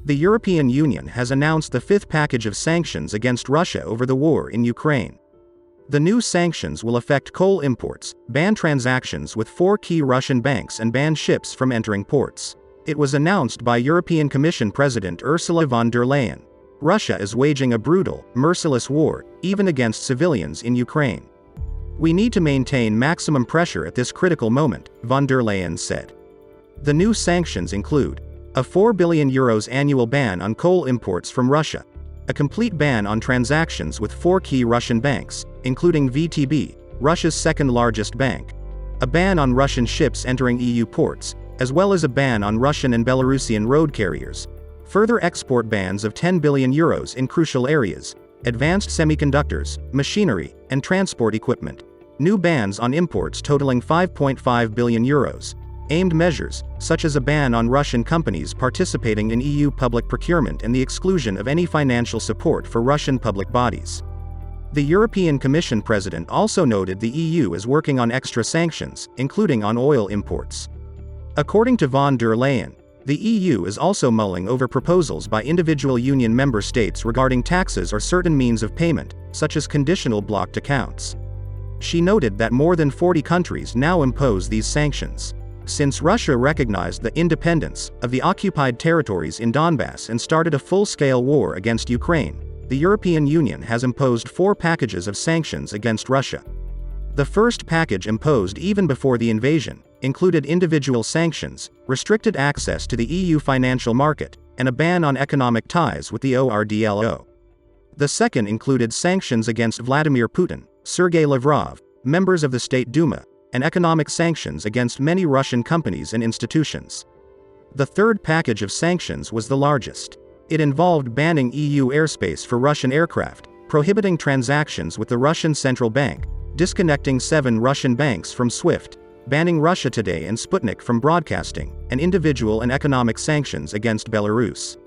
The European Union has announced the fifth package of sanctions against Russia over the war in Ukraine. The new sanctions will affect coal imports, ban transactions with 4 key Russian banks and ban ships from entering ports. It was announced by European Commission President Ursula von der Leyen. Russia is waging a brutal, merciless war, even against civilians in Ukraine. We need to maintain maximum pressure at this critical moment, von der Leyen said. The new sanctions include a €4 billion annual ban on coal imports from Russia, a complete ban on transactions with 4 key Russian banks, including VTB, Russia's second-largest bank, a ban on Russian ships entering EU ports, as well as a ban on Russian and Belarusian road carriers, further export bans of €10 billion in crucial areas, advanced semiconductors, machinery, and transport equipment, new bans on imports totaling €5.5 billion, aimed measures, such as a ban on Russian companies participating in EU public procurement and the exclusion of any financial support for Russian public bodies. The European Commission President also noted the EU is working on extra sanctions, including on oil imports. According to von der Leyen, the EU is also mulling over proposals by individual union member states regarding taxes or certain means of payment, such as conditional blocked accounts. She noted that more than 40 countries now impose these sanctions. Since Russia recognized the independence of the occupied territories in Donbass and started a full-scale war against Ukraine, the European Union has imposed 4 packages of sanctions against Russia. The first package, imposed even before the invasion, included individual sanctions, restricted access to the EU financial market, and a ban on economic ties with the ORDLO. The second included sanctions against Vladimir Putin, Sergei Lavrov, members of the State Duma, and economic sanctions against many Russian companies and institutions. The third package of sanctions was the largest. It involved banning EU airspace for Russian aircraft, prohibiting transactions with the Russian Central Bank, disconnecting 7 Russian banks from SWIFT, banning Russia Today and Sputnik from broadcasting, and individual and economic sanctions against Belarus.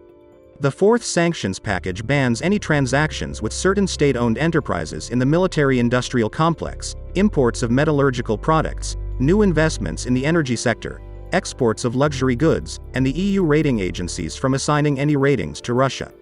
The fourth sanctions package bans any transactions with certain state-owned enterprises in the military-industrial complex, imports of metallurgical products, new investments in the energy sector, exports of luxury goods, and the EU rating agencies from assigning any ratings to Russia.